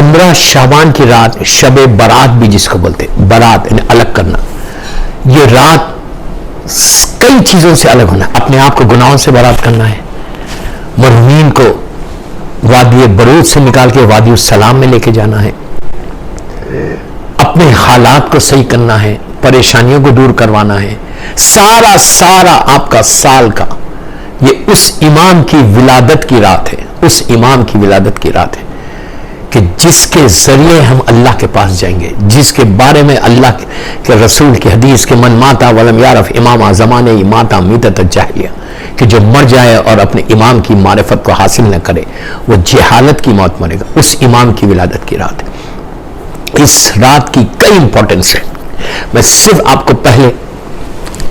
15 शाबान की रात, शबे बारात भी जिसको बोलते, बारात यानी अलग करना, ये रात कई चीजों से अलग होना, अपने आप को गुनाहों से बारात करना है, मरहूमीन को वादी बरूद से निकाल के वादी सलाम में लेके जाना है, अपने हालात को सही करना है, परेशानियों को दूर करवाना है, सारा आपका साल का, ये उस इमाम की विलादत की रात है, उस इमाम की विलादत की रात है कि जिसके जरिए हम अल्लाह के पास जाएंगे, जिसके बारे में अल्लाह के रसूल की हदीस के मन माता वलम यारफ इमाम ज़माने माता मीतत जाहिलिया, कि जो मर जाए और अपने इमाम की मारिफत को हासिल न करे वो जहालत की मौत मरेगा। उस इमाम की विलादत की रात है। इस रात की कई इंपॉर्टेंस है। मैं सिर्फ आपको पहले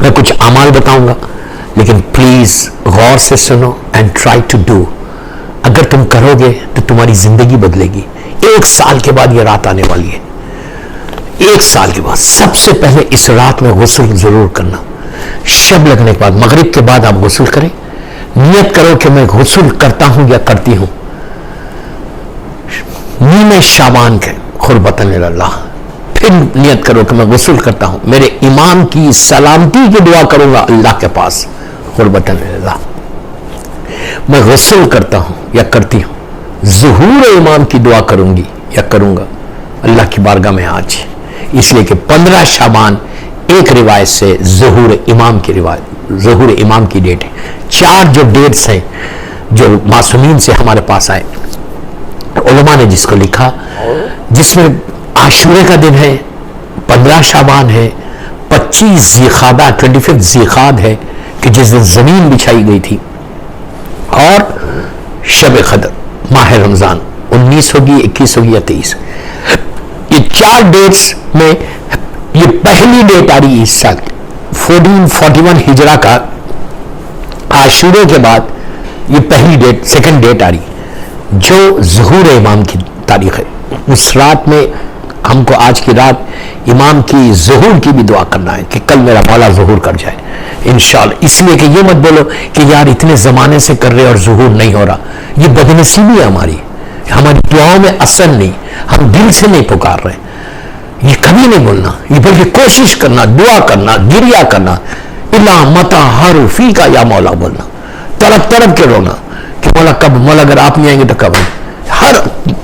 मैं कुछ अमाल बताऊंगा, लेकिन प्लीज गौर से सुनो एंड ट्राई टू डू। अगर तुम करोगे तो तुम्हारी जिंदगी बदलेगी। 1 साल के बाद यह रात आने वाली है। 1 साल के बाद सबसे पहले इस रात में गुस्ल जरूर करना। शब लगने के बाद, मगरिब के बाद आप गुस्ल करें, नियत करो कि मैं गुस्ल करता हूं या करती हूं नीमे शाबान के खुरबतन अल्लाह। फिर नियत करो कि मैं गुस्ल करता हूं, मेरे इमाम की सलामती की दुआ करूंगा अल्लाह के पास, खुरबतन अल्लाह। मैं गुस्ल करता हूं या करती हूं, ज़ुहूर इमाम की दुआ करूंगी या करूंगा अल्लाह की बारगाह में आज। इसलिए कि 15 शाबान एक रिवायत से ज़ुहूर इमाम की रिवायत, ज़ुहूर इमाम की डेट है। 4 जो डेट्स हैं जो मासूमीन से हमारे पास आए, उलमा ने जिसको लिखा, जिसमें आशूरे का दिन है, 15 शाबान है, 25 ज़ीखादा 25 ज़ीखाद है कि जिस दिन जमीन बिछाई गई थी, और शब क़द्र माह रमजान 19 होगी, 21 होगी या 23। ये 4 डेट्स में ये पहली डेट आ रही है इस साल 1441 हिजरा का। आशूरे के बाद ये पहली डेट, सेकंड डेट आ रही जो ज़ुहूर इमाम की तारीख है। उस रात में हमको आज की रात इमाम की ज़ुहूर की भी दुआ करना है कि कल मेरा मौला ज़ुहूर कर जाए इंशाअल्लाह। इसलिए कि ये मत बोलो कि यार इतने ज़माने से कर रहे और ज़ुहूर नहीं हो रहा, ये बदनसीबी है हमारी दुआओं में असर नहीं, हम दिल से नहीं पुकार रहे। ये कभी नहीं बोलना, ये बल्कि कोशिश करना, दुआ करना, गिरिया करना, इला मता हारूफी का या मौला बोलना, तड़प के रोना कि मौला कब, मौला अगर आप नहीं आएंगे तो कब। हर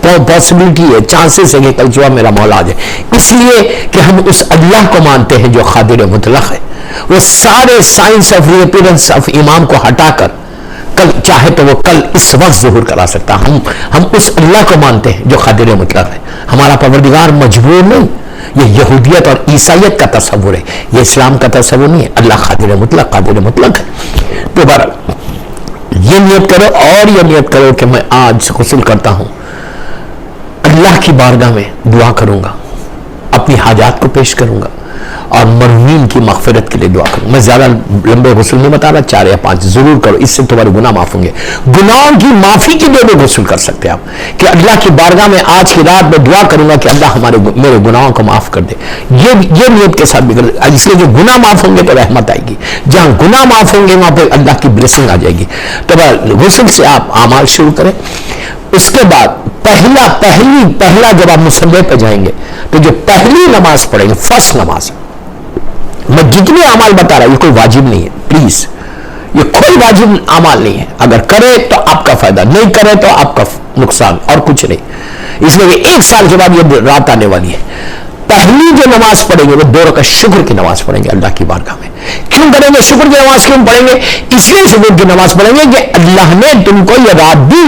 पॉसिबिलिटी है, चांसेस है कि कल सुबह मेरा मौला आ जाए। इसलिए कि हम उस अल्लाह को मानते हैं जो खादिर मुतलक है। वो सारे साइंस ऑफ रिअपीयरेंस ऑफ इमाम को हटाकर कल चाहे तो वो कल इस वक्त ज़ुहूर करा सकता। हम उस अल्लाह को मानते हैं जो खादिर मुतलक है। हमारा परवरदिगार मजबूर नहीं। ये यहूदियत और ईसाइयत का तस्वुर है, ये इस्लाम का तस्वुर नहीं है। अल्लाह खादिर मुतलक है। दोबारा ये नियत करो और ये नियत करो कि मैं आज गुस्ल करता हूं, अल्लाह की बारगाह में दुआ करूंगा, अपनी हाजात को पेश करूंगा और मरहूमीन की मगफिरत के लिए दुआ करूंगा। मैं ज्यादा लंबे गुस्ल नहीं बता रहा, 4 या 5 जरूर करो, इससे तुम्हारे गुनाह माफ होंगे। गुनाहों की माफी के लिए भी गुस्ल कर सकते हैं आप कि अल्लाह की बारगाह में आज की रात में दुआ करूंगा कि अल्लाह मेरे गुनाहों को माफ कर दे। ये नियत के साथ भी कर, इसलिए कि गुनाह माफ होंगे तो रहमत आएगी, जहां गुनाह माफ होंगे वहां पर अल्लाह की ब्लेसिंग आ जाएगी। तो गुस्ल से आप आमाल शुरू करें। उसके बाद पहला जब आप मुसल्ले पे जाएंगे तो जो पहली नमाज पढ़ेंगे, फर्स्ट नमाज, मैं जितने अमाल बता रहा हूं ये कोई वाजिब नहीं है, प्लीज, ये कोई वाजिब अमाल नहीं है। अगर करे तो आपका फायदा, नहीं करे तो आपका नुकसान, और कुछ नहीं। इसलिए 1 साल के बाद ये रात आने वाली है। पहली जो नमाज पढ़ेंगे वो 2 रकात शुक्र की नमाज पढ़ेंगे अल्लाह की बारगाह में। क्यों करेंगे शुक्र की नमाज? क्यों पढ़ेंगे? इसलिए शुक्र की नमाज पढ़ेंगे कि अल्लाह ने तुमको ये रात दी,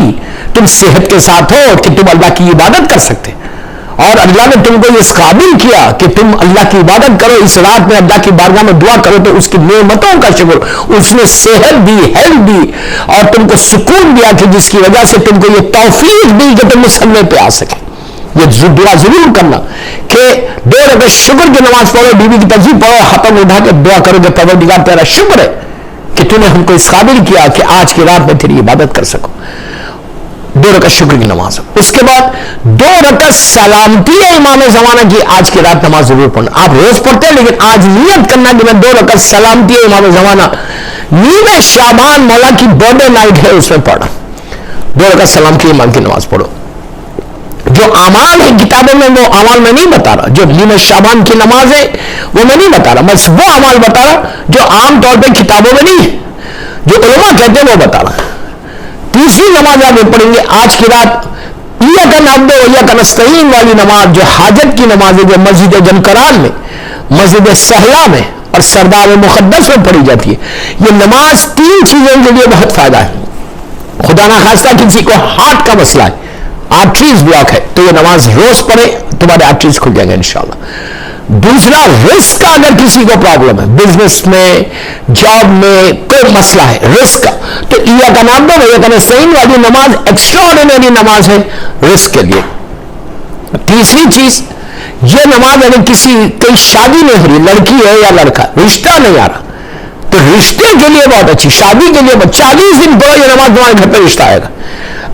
तुम सेहत के साथ हो कि तुम अल्लाह की इबादत कर सकते, और अल्लाह ने तुमको इस काबिल किया कि तुम अल्लाह की इबादत करो, इस रात में अल्लाह की बारगाह में दुआ करो, तो उसकी नेमतों का शुक्र, उसने सेहत दी, हेल्थ दी और तुमको सुकून दिया कि जिसकी वजह से तुमको ये तौफीक दी कि तुम मुसल्ले पे आ सके। ये दुआ जरूर करना कि 2 रकात शुक्र की नमाज पढ़ो, बीवी की तस्बीह पढ़ो, हाथों उठा के दुआ करो कि परवरदिगार तेरा शुक्र है कि तूने हमको इस काबिल किया कि आज की रात में तेरी इबादत कर सको। 2 रकात शुक्र की नमाज। उसके बाद 2 रकात सलामती है इमाम ज़माना की, आज की रात नमाज जरूर पढ़ना। आप रोज पढ़ते हैं लेकिन आज नियत करना कि मैं 2 रकात सलामती है इमाम ज़माना, नीमे शाबान मौला की बर्थडे नाइट है उसमें पढ़ना। 2 रकात सलामती इमाम की नमाज पढ़ो। जो अमाल है किताबों में वो अमाल मैं नहीं बता रहा, जो नीम शाबान की नमाज है वो मैं नहीं बता रहा, बस वो अमाल बता रहा जो आमतौर पे किताबों में नहीं है, जो उलमा कहते हैं वो बता रहा। तीसरी नमाज आप पढ़ेंगे आज की रात, इय्याका नअब्दु व इय्याका नस्तईन वाली नमाज, जो हाजत की नमाज है, जो मस्जिद जनकरान में, मस्जिद सहला में और सरदार मुकद्दस में पढ़ी जाती है। ये नमाज तीन चीजों के लिए बहुत फायदा है। खुदा ना खास्ता किसी को हार्ट का मसला है, आर्टरीज ब्लॉक है, तो ये नमाज रोज पढ़े, तुम्हारे आर्टरीज खुल जाएंगे इंशाल्लाह। दूसरा, रिस्क का अगर किसी को प्रॉब्लम है, बिजनेस में, जॉब में कोई मसला है रिस्क का, तो इय्याका नअब्दु व इय्याका नस्तईन वाली नमाज एक्स्ट्राऑर्डिनरी नमाज है रिस्क के लिए। तीसरी चीज, ये नमाज अगर किसी कहीं शादी नहीं हो रही, लड़की है या लड़का, रिश्ता नहीं आ रहा, तो रिश्ते के लिए बहुत अच्छी, शादी के लिए 40 दिन पढ़ो ये नमाज, तुम्हारे घर पर रिश्ता आएगा।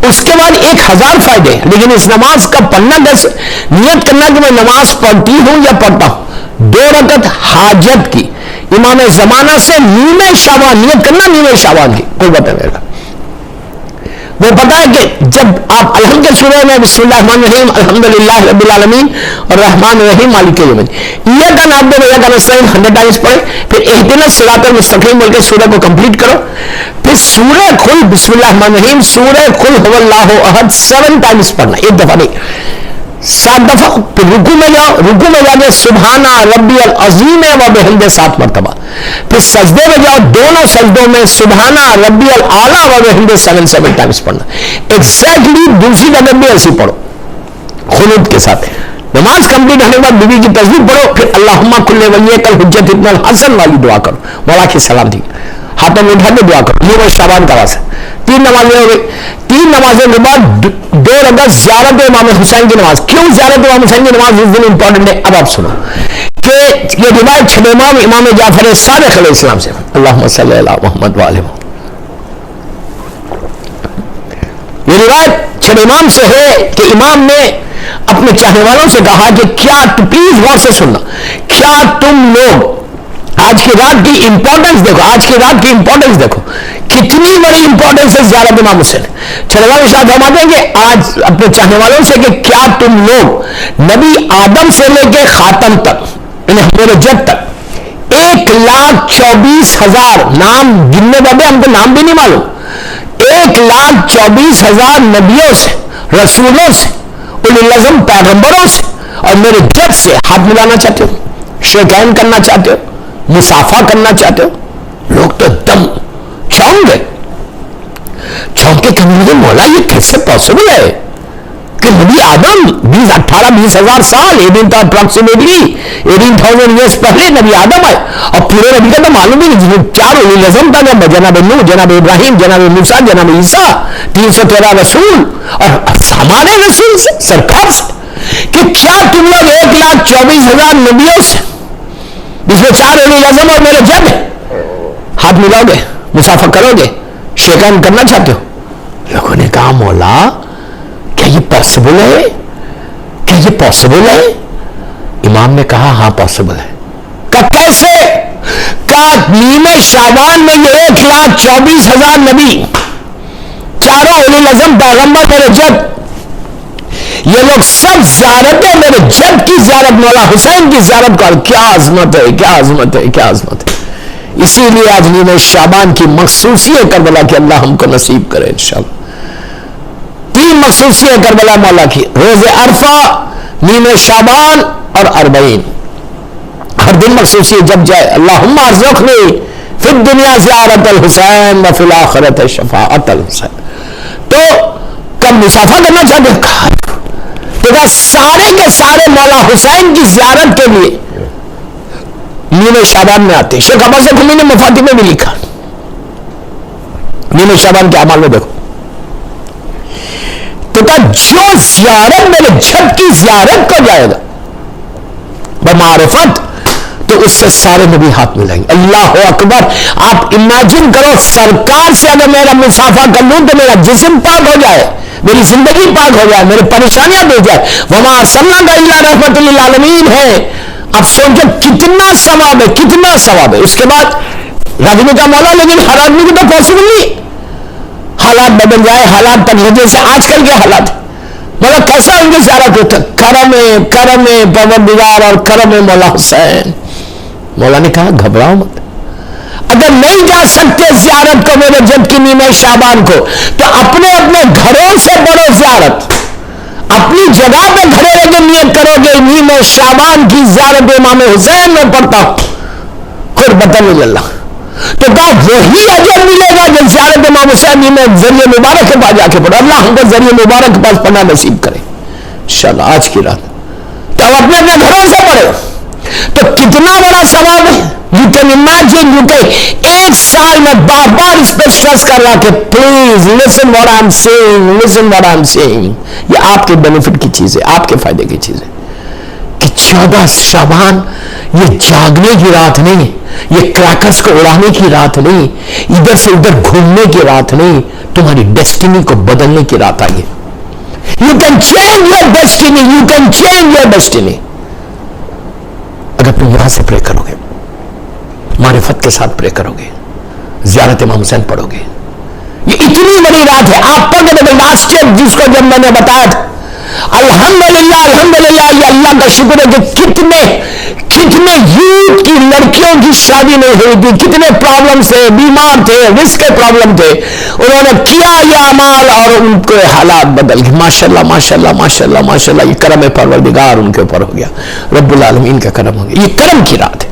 उसके बाद 1000 फायदे। लेकिन इस नमाज का पढ़ना कैसे, नियत करना कि मैं नमाज पढ़ती हूं या पढ़ता हूं, 2 रकत हाजत की, इमाम जमाना से नीमे शाबान, नियत करना नीमे शाबान की, कोई बताएगा। वो पता है कि जब आप अलहम के सूरह में बिस्मिल्लाहिर्रहमानिर्रहीम अल्हम्दुलिल्लाह रब्बिल आलमीन और रहमान रहीम मालिक यौमिद्दीन, इय्याका नअब्दु व इय्याका नस्तईन 100 टाइम्स पढ़े, फिर इहदिनस सिरातल मुस्तकीम बोल के सूरह को कंप्लीट करो, फिर सूरह कुल बिस्मिल्लाहिर्रहमानिर्रहीम, सूरह कुल हुवल्लाहु अहद 7 टाइम्स पढ़ना, एक दफा नहीं 7 दफा। फिर रुकू में जाओ, रुकू में जाके सुबहाना रब्बियल अज़ीम व बिहम्दिही 7 मरतबा, फिर सजदे में जाओ, दोनों सजदों में सुबहाना रब्बियल आला व बिहम्दिही 7 टाइम्स पढ़ना। एग्जैक्टली दूसरी जगह भी ऐसी पढ़ो खुनूत के साथ। नमाज कंप्लीट होने के बाद बीवी की तस्बीह पढ़ो, फिर अल्लाहुम्मा कुल्ले वलियकल हुज्जत इब्नुल हसन वाली दुआ करो, मौला की सलाम दी, हाथों में उठा के दुआ करो, ये वो शाबान का वास्ता। 3 नमाजें हो गई। 3 नमाजों के बाद 2 रकात ज़ियारत इमाम हुसैन की नमाज। क्यों ज़ियारत इमाम हुसैन की नमाज इस दिन इंपॉर्टेंट है, अब आप सुनो कि ये रिवायत छठे इमाम जाफर सादिक अलैहिस्सलाम से, अल्लाहुम्मा सल्ली अला मुहम्मद व आले मुहम्मद, ये रिवायत छठे इमाम से है कि इमाम ने अपने चाहने वालों से कहा कि क्या, प्लीज गौर से सुनना, क्या तुम लोग आज की रात की इंपॉर्टेंस देखो, आज की रात की इंपॉर्टेंस देखो, कितनी बड़ी इंपॉर्टेंस है ज़ियारत इमाम हुसैन। छठवां इरशाद फरमाते हैं कि आज अपने चाहने वालों से कि क्या तुम लोग नबी आदम से लेके खातम तक, मेरे जद तक 1,24,000 नाम गिनने वाले, हमको नाम भी नहीं मालूम, 1,24,000 नबियों से, रसूलों से, उलुल अज़्म पैगंबरों से और मेरे जद से हाथ मिलाना चाहते हो, शेकैन करना चाहते हो, मुसाफा करना चाहते हो? लोग तो दम चौंक गए, चौंके कहेंगे मौला ये कैसे पॉसिबल है कि नबी आदम 18-20 हजार साल, अप्रोक्सीमेटली 18,000 ईयर्स पहले नबी आदम आए, और पूरे नबी का तो मालूम ही नहीं, 4 उलुल अज़्म था, जनाब नूह, जनाब इब्राहिम, जनाब मूसा, जनाब ईसा, 313 रसूल और हमारे रसूल से, सरकार से, कि क्या तुम लोग 1,24,000 नबियों से, जिसमें 4 उलुल अज़्म और मेरे जद है, हाथ मिलाओगे, मुसाफा करोगे, शेकैन करना चाहते हो? लोगों ने कहा मौला क्या ये पॉसिबल है, क्या ये पॉसिबल है? इमाम ने कहा हाँ पॉसिबल है। का कैसे? का नीमे शाबान में ये 1,24,000 नबी, 4 उलुल अज़्म पैगंबर मेरे जद, ये लोग सब ज़ियारतें मेरे जद की ज़ियारत, मौला हुसैन की ज़ियारत कर, क्या अजमत है, क्या अजमत है, क्या अजमत है। इसीलिए आज नीमे शाबान की मखसूसियत करबला की अल्लाह हमको नसीब करे इंशाअल्लाह। 3 मखसूसियत करबला मौला की, रोज़े अरफा, नीमे शाबान और 40। हर दिन मखसूसियत जब जाए, अल्लाहुम्मा अर्ज़ुक़नी फिद दुनिया ज़ियारतल हुसैन व फिल आखिरत शफ़ाअतल हुसैन। तो कब मुसाफा करना चाहते हो? देखा सारे के सारे मौला हुसैन की ज़ियारत के लिए नीमे शाबान में आते। शेख अब्बास ग़ुमी ने मुफाती में भी लिखा, नीमे शाबान के अमाल में देखो, तो जो ज़ियारत मेरे जद की ज़ियारत को जाएगा बमारिफत, तो उससे सारे नबी हाथ मिलाएंगे। अल्लाह अकबर। आप इमेजिन करो, सरकार से अगर मेरा मुसाफा कर लूं तो मेरा जिस्म पाक हो जाए, मेरी जिंदगी पाक हो जाए, मेरी परेशानियां दूर जाए। वमा अरसलनाका इल्ला रहमतल लिल आलमीन है। आप सोचो कितना सवाब है, कितना सवाब है। उसके बाद राजनी का मौला, लेकिन हर आदमी को तो पॉसिबल नहीं, हालात बदल जाए, हालात बदले, जैसे आजकल के हालात, बोला कैसा उनकी ज़ियारत होता? करम परवरदिगार और करम मौला हुसैन। मौला ने कहा घबराओ मत, अगर नहीं जा सकते ज़ियारत को मेरे जब की नीम शाबान को, तो अपने अपने घरों से पढ़ो ज़ियारत, अपनी जगह पे खड़े रहकर नियत करोगे नीम शाबान की ज़ियारत इमाम हुसैन में पढ़ता कुर्बतन इल्लल्लाह, तो कहा वही अजर मिलेगा जो ज़ियारत इमाम हुसैन में जरिए मुबारक के पास जाके पढ़ो। अल्लाह हमको जरिए मुबारक के पास पढ़ना नसीब करे इंशाअल्लाह आज की रात। तो अब अपने अपने घरों से पढ़ो तो कितना बड़ा सवाब है। You can imagine, you can एक साल में बार बार इस पर स्ट्रेस कर रहा कि please listen what I am saying, listen what I am saying. ये आपके बेनिफिट की चीज है, आपके फायदे की चीज है कि 14 शाबान ये जागने की रात नहीं, ये क्रैकर्स को उड़ाने की रात नहीं, इधर से उधर घूमने की रात नहीं, तुम्हारी डेस्टिनी को बदलने की रात आई है। You can change your destiny, you can change your destiny अगर तुम यहां से प्रे करोगे, मारिफत के साथ प्रे करोगे, ज़ियारत इमाम हुसैन पढ़ोगे। ये इतनी बड़ी रात है। आप पढ़ रहे लास्ट ईयर जिसको जब मैंने बताया था, अल्हम्दुलिल्लाह अल्हम्दुलिल्लाह, ये अल्लाह का शुक्र है कि कितने यूथ की लड़कियों की शादी नहीं हुई थी, कितने प्रॉब्लम से बीमार थे, रिस्क के प्रॉब्लम थे, उन्होंने किया ये अमाल और उनके हालात बदल गए। माशाल्लाह माशाल्लाह माशाल्लाह माशाल्लाह, ये करम परवरदिगार उनके ऊपर हो गया, रब्बुल आलमीन का करम हो गया। ये करम की रात है।